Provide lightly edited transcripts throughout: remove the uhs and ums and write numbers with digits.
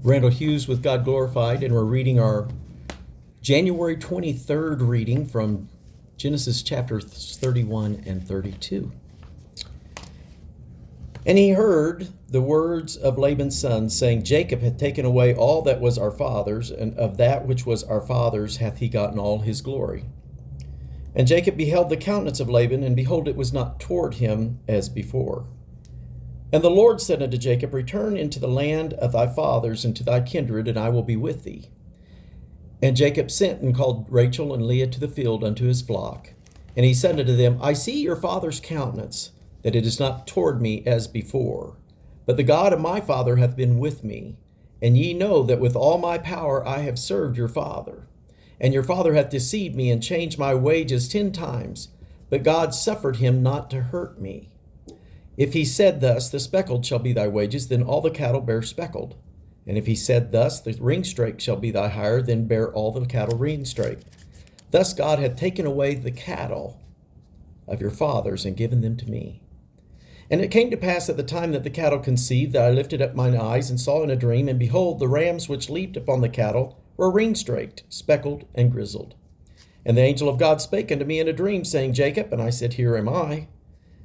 Randall Hughes with God Glorified, and we're reading our January 23rd reading from Genesis chapter 31 and 32. And he heard the words of Laban's sons, saying, Jacob hath taken away all that was our father's, and of that which was our father's hath he gotten all his glory. And Jacob beheld the countenance of Laban, and behold, it was not toward him as before. And the Lord said unto Jacob, Return into the land of thy fathers and to thy kindred, and I will be with thee. And Jacob sent and called Rachel and Leah to the field unto his flock. And he said unto them, I see your father's countenance, that it is not toward me as before. But the God of my father hath been with me. And ye know that with all my power I have served your father. And your father hath deceived me and changed my wages 10 times. But God suffered him not to hurt me. If he said thus, the speckled shall be thy wages, then all the cattle bear speckled. And if he said thus, the ringstrake shall be thy hire, then bear all the cattle ringstrake. Thus God hath taken away the cattle of your fathers and given them to me. And it came to pass at the time that the cattle conceived, that I lifted up mine eyes and saw in a dream, and behold, the rams which leaped upon the cattle were ringstraked, speckled, and grizzled. And the angel of God spake unto me in a dream, saying, Jacob, and I said, Here am I.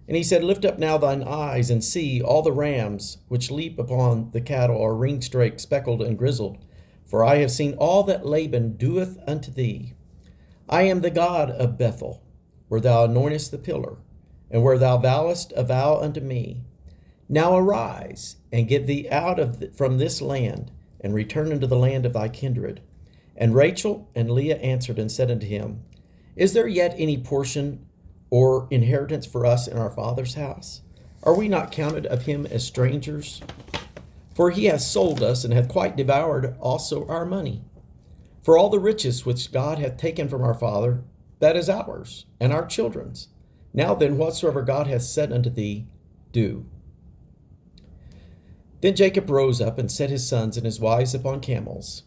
And he said, Lift up now thine eyes, and see, all the rams which leap upon the cattle are ringstraked, speckled, and grizzled. For I have seen all that Laban doeth unto thee. I am the God of Bethel, where thou anointest the pillar, and where thou vowest a vow unto me. Now arise, and get thee out from this land, and return unto the land of thy kindred. And Rachel and Leah answered and said unto him, Is there yet any portion or inheritance for us in our father's house? Are we not counted of him as strangers? For he hath sold us, and hath quite devoured also our money. For all the riches which God hath taken from our father, that is ours, and our children's. Now then, whatsoever God hath said unto thee, do. Then Jacob rose up, and set his sons and his wives upon camels.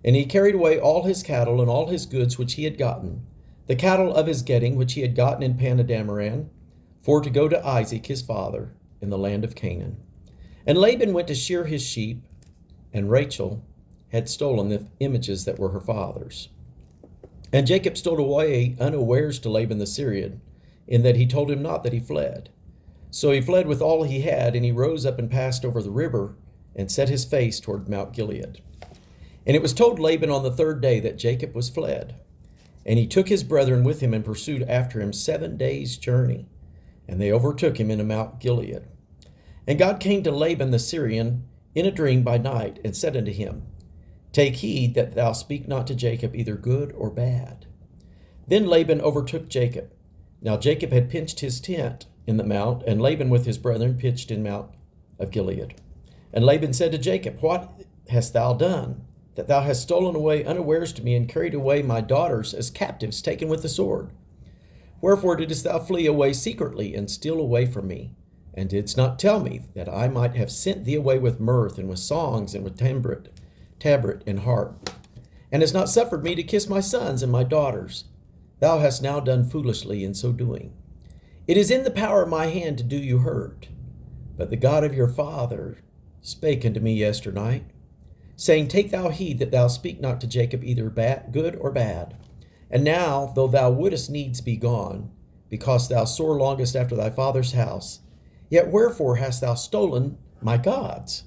And he carried away all his cattle and all his goods which he had gotten, the cattle of his getting which he had gotten in Padan-aram, for to go to Isaac his father in the land of Canaan. And Laban went to shear his sheep, and Rachel had stolen the images that were her father's. And Jacob stole away unawares to Laban the Syrian, in that he told him not that he fled. So he fled with all he had, and he rose up and passed over the river, and set his face toward Mount Gilead. And it was told Laban on the 3rd day that Jacob was fled. And he took his brethren with him and pursued after him 7 days' journey. And they overtook him in Mount Gilead. And God came to Laban the Syrian in a dream by night, and said unto him, Take heed that thou speak not to Jacob either good or bad. Then Laban overtook Jacob. Now Jacob had pitched his tent in the mount, and Laban with his brethren pitched in Mount of Gilead. And Laban said to Jacob, What hast thou done, that thou hast stolen away unawares to me, and carried away my daughters as captives taken with the sword? Wherefore didst thou flee away secretly, and steal away from me, and didst not tell me, that I might have sent thee away with mirth, and with songs, and with tabret and harp, and hast not suffered me to kiss my sons and my daughters? Thou hast now done foolishly in so doing. It is in the power of my hand to do you hurt. But the God of your father spake unto me yesternight, saying, Take thou heed that thou speak not to Jacob either good or bad. And now, though thou wouldest needs be gone, because thou sore longest after thy father's house, yet wherefore hast thou stolen my gods?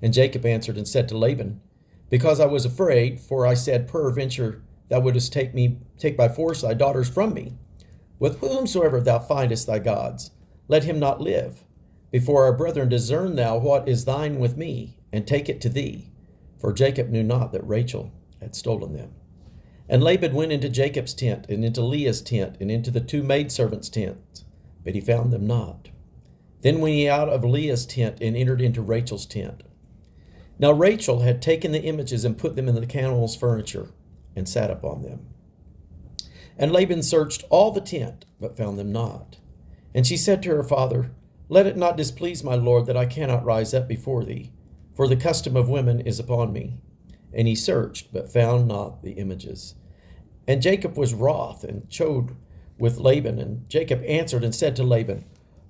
And Jacob answered and said to Laban, Because I was afraid, for I said, Peradventure thou wouldest take by force thy daughters from me. With whomsoever thou findest thy gods, let him not live. Before our brethren discern thou what is thine with me, and take it to thee. For Jacob knew not that Rachel had stolen them. And Laban went into Jacob's tent, and into Leah's tent, and into the 2 maidservants' tents, but he found them not. Then went he out of Leah's tent, and entered into Rachel's tent. Now Rachel had taken the images, and put them in the camel's furniture, and sat upon them. And Laban searched all the tent, but found them not. And she said to her father, Let it not displease my lord that I cannot rise up before thee, for the custom of women is upon me. And he searched, but found not the images. And Jacob was wroth, and chode with Laban. And Jacob answered and said to Laban,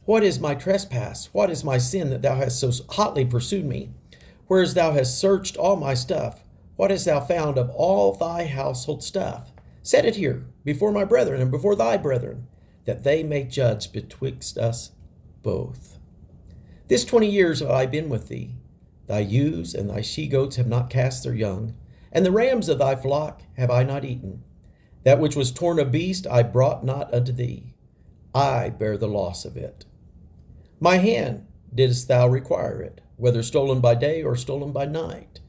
What is my trespass? What is my sin that thou hast so hotly pursued me? whereas thou hast searched all my stuff, what hast thou found of all thy household stuff? Set it here before my brethren and before thy brethren, that they may judge betwixt us both. This 20 years have I been with thee. Thy ewes and thy she-goats have not cast their young, and the rams of thy flock have I not eaten. That which was torn of beast I brought not unto thee. I bear the loss of it. My hand didst thou require it, whether stolen by day or stolen by night.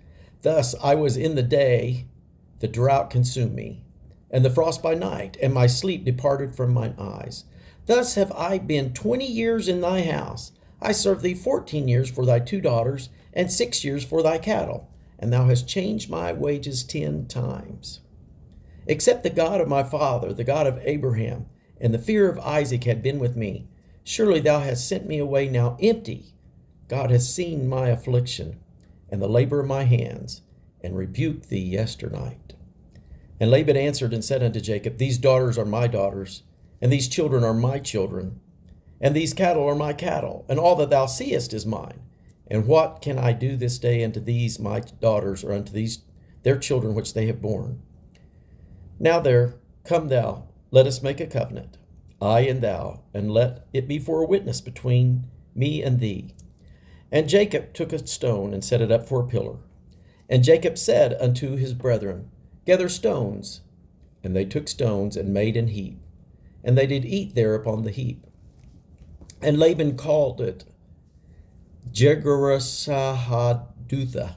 Thus I was in the day, the drought consumed me, and the frost by night, and my sleep departed from mine eyes. Thus have I been 20 years in thy house. I served thee 14 years for thy 2 daughters, and 6 years for thy cattle, and thou hast changed my wages 10 times. Except the God of my father, the God of Abraham, and the fear of Isaac had been with me, surely thou hast sent me away now empty. God has seen my affliction, and the labor of my hands, and rebuked thee yesternight. And Laban answered and said unto Jacob, These daughters are my daughters, and these children are my children, and these cattle are my cattle, and all that thou seest is mine. And what can I do this day unto these my daughters, or unto these their children which they have borne? Now there, come thou, let us make a covenant, I and thou, and let it be for a witness between me and thee. And Jacob took a stone and set it up for a pillar. And Jacob said unto his brethren, Gather stones. And they took stones and made an heap, and they did eat there upon the heap. And Laban called it Jegarasahadutha,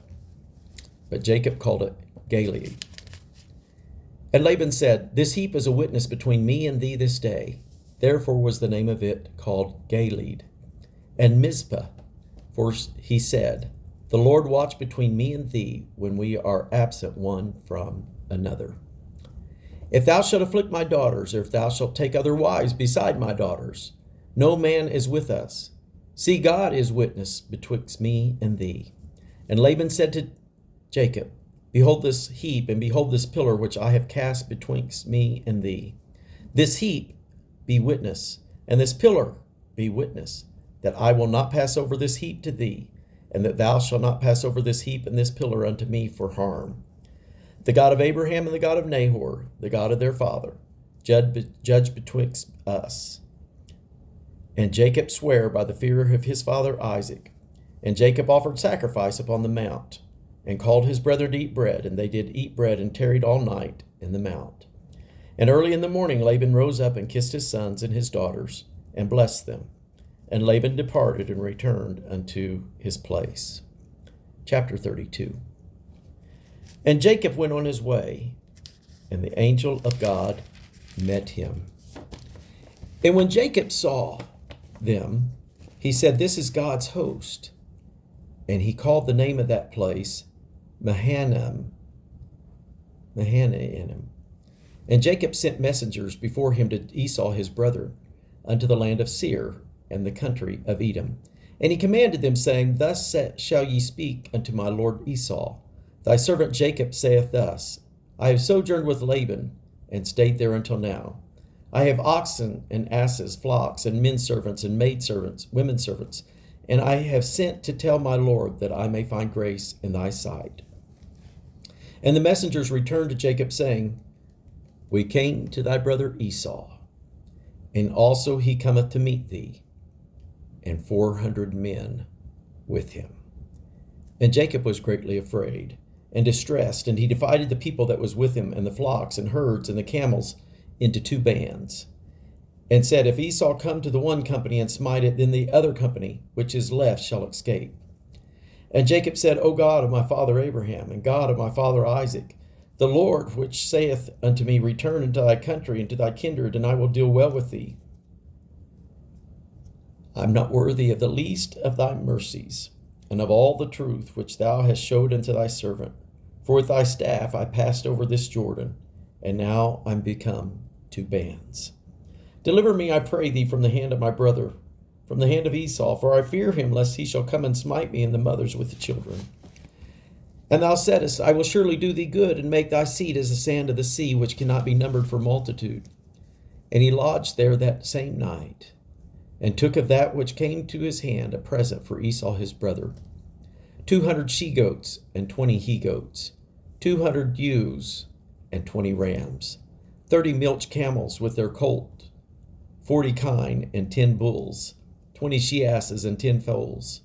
but Jacob called it Gilead. And Laban said, This heap is a witness between me and thee this day. Therefore was the name of it called Gilead. And Mizpah, for he said, The Lord watch between me and thee when we are absent one from another. If thou shalt afflict my daughters, or if thou shalt take other wives beside my daughters, no man is with us. See, God is witness betwixt me and thee. And Laban said to Jacob, Behold this heap, and behold this pillar which I have cast betwixt me and thee. This heap be witness, and this pillar be witness, that I will not pass over this heap to thee, and that thou shalt not pass over this heap and this pillar unto me for harm. The God of Abraham and the God of Nahor, the God of their father, judge betwixt us. And Jacob sware by the fear of his father Isaac. And Jacob offered sacrifice upon the mount, and called his brethren to eat bread, and they did eat bread, and tarried all night in the mount. And early in the morning Laban rose up and kissed his sons and his daughters, and blessed them. And Laban departed and returned unto his place. Chapter 32. And Jacob went on his way, and the angel of God met him. And when Jacob saw them, he said, This is God's host. And he called the name of that place Mahanaim. And Jacob sent messengers before him to Esau his brother, unto the land of Seir, and the country of Edom. And he commanded them, saying, Thus shall ye speak unto my lord Esau. Thy servant Jacob saith thus, I have sojourned with Laban, and stayed there until now. I have oxen and asses, flocks, and men servants, and maid servants, women servants, and I have sent to tell my lord that I may find grace in thy sight. And the messengers returned to Jacob, saying, We came to thy brother Esau, and also he cometh to meet thee, and 400 men with him. And Jacob was greatly afraid and distressed, and he divided the people that was with him, and the flocks and herds and the camels, into 2 bands, and said, If Esau come to the one company and smite it, then the other company which is left shall escape. And Jacob said, O God of my father Abraham, and God of my father Isaac, the Lord which saith unto me, Return into thy country and to thy kindred, and I will deal well with thee. I am not worthy of the least of thy mercies, and of all the truth which thou hast showed unto thy servant. For with thy staff I passed over this Jordan, and now I'm become 2 bands. Deliver me, I pray thee, from the hand of my brother, from the hand of Esau, for I fear him, lest he shall come and smite me and the mothers with the children. And thou saidst, I will surely do thee good, and make thy seed as the sand of the sea, which cannot be numbered for multitude. And he lodged there that same night, and took of that which came to his hand a present for Esau his brother, 200 she-goats and 20 he-goats, 200 ewes and 20 rams, 30 milch camels with their colt, 40 kine and 10 bulls, 20 she-asses and 10 foals.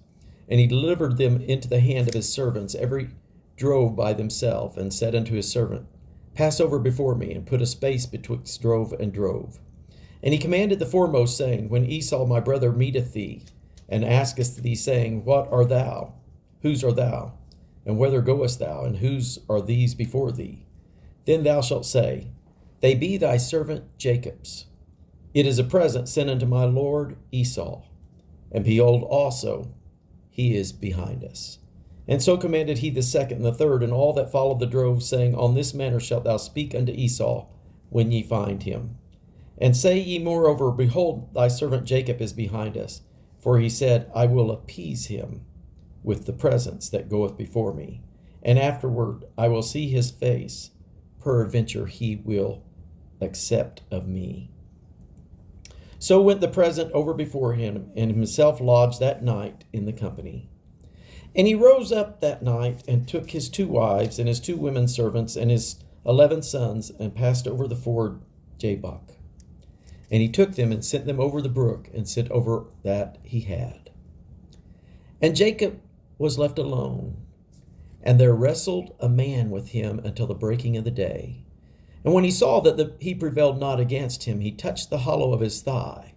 And he delivered them into the hand of his servants, every drove by themselves, and said unto his servant, Pass over before me, and put a space betwixt drove and drove. And he commanded the foremost, saying, When Esau my brother meeteth thee, and asketh thee, saying, What art thou? Whose art thou? And whither goest thou? And whose are these before thee? Then thou shalt say, They be thy servant Jacob's. It is a present sent unto my lord Esau. And behold, also he is behind us. And so commanded he the second and the third, and all that followed the drove, saying, On this manner shalt thou speak unto Esau, when ye find him. And say ye moreover, Behold, thy servant Jacob is behind us. For he said, I will appease him with the presence that goeth before me. And afterward I will see his face. Peradventure he will accept of me. So went the present over before him, and himself lodged that night in the company. And he rose up that night, and took his 2 wives, and his 2 women servants, and his 11 sons, and passed over the ford Jabbok. And he took them, and sent them over the brook, and sent over that he had. And Jacob was left alone, and there wrestled a man with him until the breaking of the day. And when he saw that he prevailed not against him, he touched the hollow of his thigh.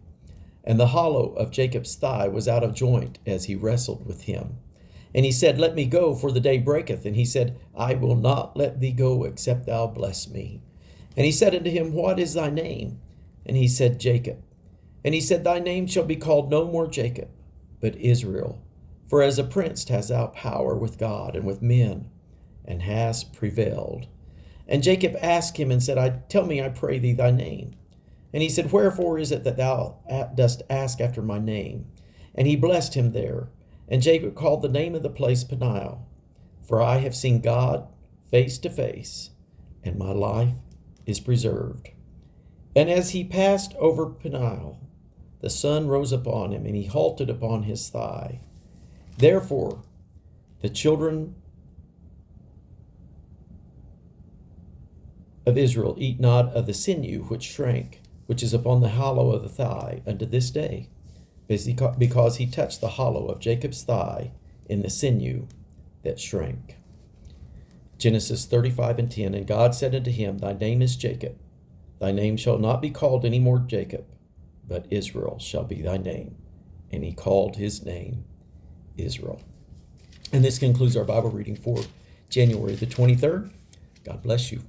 And the hollow of Jacob's thigh was out of joint as he wrestled with him. And he said, Let me go, for the day breaketh. And he said, I will not let thee go, except thou bless me. And he said unto him, What is thy name? And he said, Jacob. And he said, Thy name shall be called no more Jacob, but Israel. For as a prince hast thou power with God and with men, and hast prevailed. And Jacob asked him and said, Tell me, I pray thee, thy name. And he said, Wherefore is it that thou dost ask after my name? And he blessed him there. And Jacob called the name of the place Peniel, for I have seen God face to face, and my life is preserved. And as he passed over Peniel, the sun rose upon him, and he halted upon his thigh. Therefore, the children of Israel eat not of the sinew which shrank, which is upon the hollow of the thigh, unto this day, because he touched the hollow of Jacob's thigh in the sinew that shrank. Genesis 35:10, And God said unto him, Thy name is Jacob. Thy name shall not be called any more Jacob, but Israel shall be thy name. And he called his name Israel. And this concludes our Bible reading for January the 23rd. God bless you.